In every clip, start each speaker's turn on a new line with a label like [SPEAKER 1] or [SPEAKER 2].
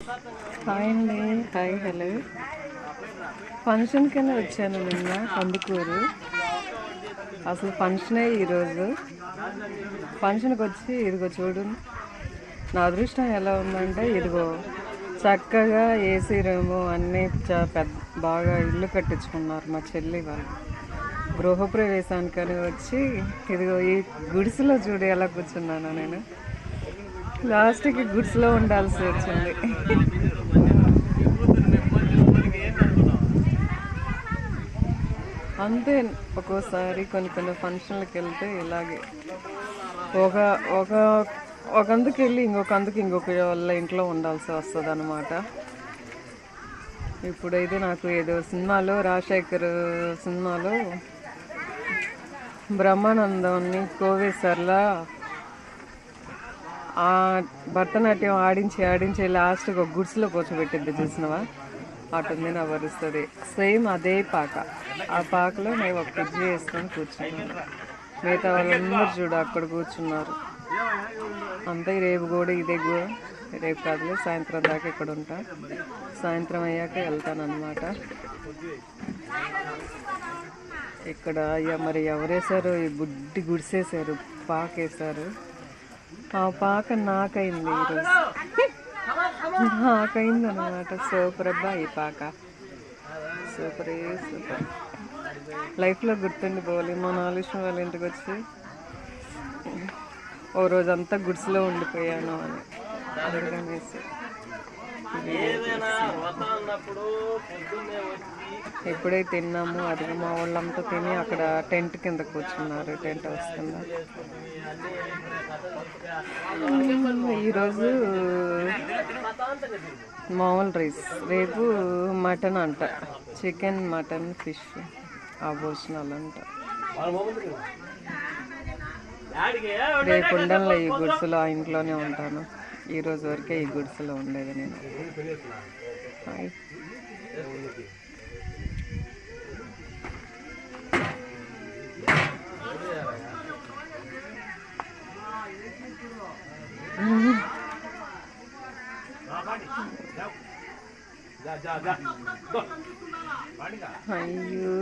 [SPEAKER 1] Hi అండి. Hi, hello. Function కన్నా వచ్చాను నిన్న కందుకూరు. అసలు ఫంక్షనే ఈరోజు. ఫంక్షన్కి వచ్చి ఇదిగో చూడు, నా అదృష్టం ఎలా ఉందంటే ఇదిగో చక్కగా ఏసీ రూము అన్నీ బాగా ఇల్లు కట్టించుకున్నారు మా చెల్లి వాళ్ళు. గృహప్రవేశానికని వచ్చి ఇదిగో ఈ గుడిసెలో చూడు ఎలా కూర్చున్నాను నేను. లాస్ట్కి గుడ్స్లో ఉండాల్సి వచ్చింది. అంతే, ఒక్కోసారి కొన్ని ఫంక్షన్లకు వెళ్తే ఇలాగే ఒక ఒక ఒక అందుకు వెళ్ళి ఇంకొక వాళ్ళ ఇంట్లో ఉండాల్సి వస్తుంది అన్నమాట. ఇప్పుడైతే నాకు ఏదో సినిమాలో రాజశేఖర్ సినిమాలో బ్రహ్మానందాన్ని కోవేశ్వర్లా భరతనాట్యం ఆడించి లాస్ట్కి ఒక గుడ్స్లో కూర్చోబెట్టింది చూసినవా, అటుంది నా వరుస్తుంది. సేమ్ అదే పాక. ఆ పాకలో నేను ఒక కుర్చీ వేసుకొని కూర్చున్నాను. మిగతా వాళ్ళందరూ చూడు అక్కడ కూర్చున్నారు. అంతే. రేపు కూడా ఇదే రేపు కాదులే, సాయంత్రం దాకా ఇక్కడ ఉంటా. సాయంత్రం అయ్యాక వెళ్తాను అన్నమాట. ఇక్కడ మరి ఎవరేసారు, ఈ బుడ్డి గుడిసేసారు, పాక వేసారు. ఆ పాక నాకైంది ఈరోజు, నాకైంది అనమాట. సూపర్ అబ్బా, ఈ పాక సూపర్ లైఫ్లో గుర్తుండిపోవాలి. మా నాలుగు వాళ్ళ ఇంటికి వచ్చి ఓ రోజంతా గుడ్స్లో ఉండిపోయాను అని అందుకనేసి ఎప్పుడే తిన్నాము. అది మా వాళ్ళంతా తిని అక్కడ టెంట్ కింద కూర్చున్నారు, టెంట్ హౌస్ కింద. ఈరోజు మామూలు రైస్, రేపు మటన్ అంట, చికెన్, మటన్, ఫిష్, ఆ భోజనాలు అంట. రేపు ఉండనులే ఈ గుడిసెలో, ఆ ఇంట్లోనే ఉంటాను. ఈరోజు వరకే ఈ గుడిసెలో ఉండేది నేను. అయ్యో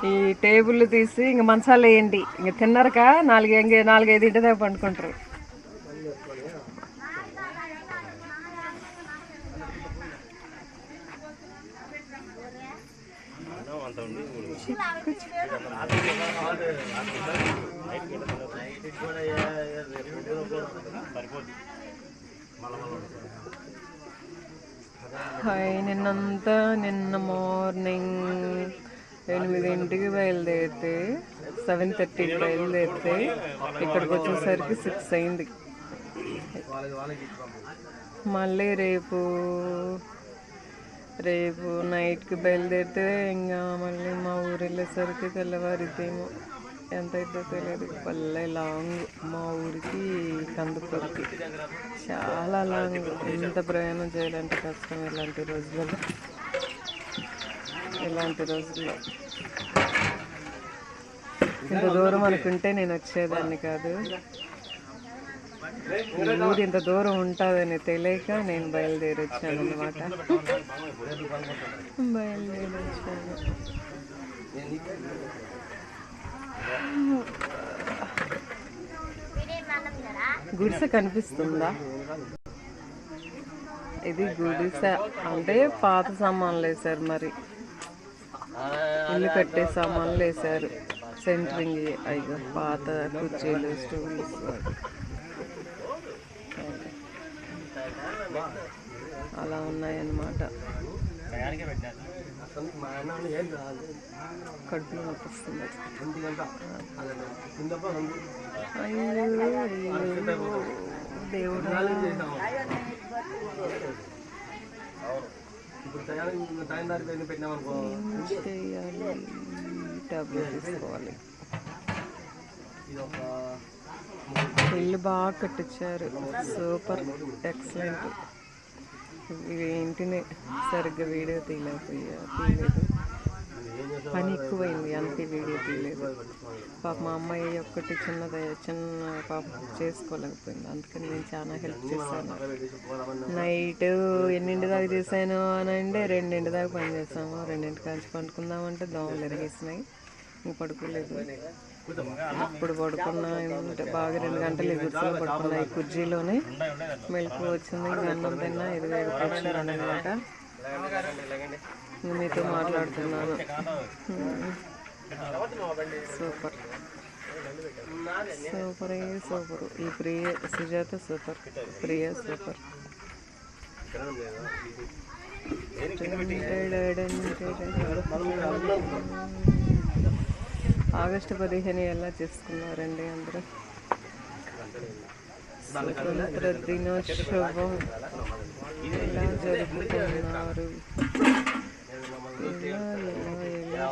[SPEAKER 1] ఈ టేబుల్ తీసి ఇంక మంచాలు వేయండి. ఇంక తిన్నారక 4-5 ఇంటి దాకా పండుకుంటారు. హాయ్. నిన్న మార్నింగ్ 8 బయలుదేరితే 7:30 బయలుదేరితే ఇక్కడికి వచ్చేసరికి 6 అయింది. మళ్ళీ రేపు నైట్కి బయలుదేరితే ఇంకా మళ్ళీ మా ఊరు వెళ్ళేసరికి తెల్లవారిద్దేమో. ఎంత అయితే తెలియదు. పల్లె లాంగ్ మా ఊరికి కందుకూరుకి, చాలా లాంగ్. ఎంత ప్రయాణం చేయాలంటే కష్టం ఇలాంటి రోజుల్లో. ఇంత దూరం అనుకుంటే నేను వచ్చేదాన్ని కాదు. ఊరు ఇంత దూరం ఉంటుందని తెలియక నేను బయలుదేరి వచ్చాను అన్నమాట. గుడిసె కనిపిస్తుందా? ఇది గుడిసె అంటే పాత సామాన్లు వేసారు, మరి ఇల్లు కట్టే సామాన్లు వేసారు. సెంటరింగ్ అయ్యో పాత కుర్చీలు, స్టూల్స్ అలా ఉన్నాయన్నమాట. కడుపులో నొప్పిస్తుంది. దేవుడు చేయాలి, టాబ్లెట్ తీసుకోవాలి. ఇల్లు బాగా కట్టించారు, సూపర్ ఎక్సలెంట్. ఇంటిని సరిగ్గా వీడియో తీయలేదు, పని ఎక్కువైంది అందుకే వీడియో తీయలేదు. పాప మా అమ్మాయి ఒక్కటి చిన్న పాప చేసుకోలేకపోయింది, అందుకని నేను చాలా హెల్ప్ చేశాను. నైట్ ఎన్నింటి దాకా చేశాను అని అంటే 2 దాకా పని చేసాము. 2 కాల్చి పండుకుందామంటే దోమలు ఎరిగేసినాయి, ఇంక పడుకోలేదు. ఇప్పుడు పడుకున్నా ఏమంటే బాగా 2 గంటలు కూర్చొని పడుకున్నా ఈ కుర్జీలోనే. మెలకు వచ్చింది, ఇంకా అన్నం తిన్నా, ఇదిగా కూర్చున్నాను అనమాట. మీతో మాట్లాడుతున్నాను. Super super. ఈ సుజాత సూపర్, ప్రియ సూపర్. ఆగస్టు 15 ఎలా చేసుకున్నారండి అందరూ? స్వతంత్ర దినోత్సవం ఎలా జరుపుకున్నారు? ఎలా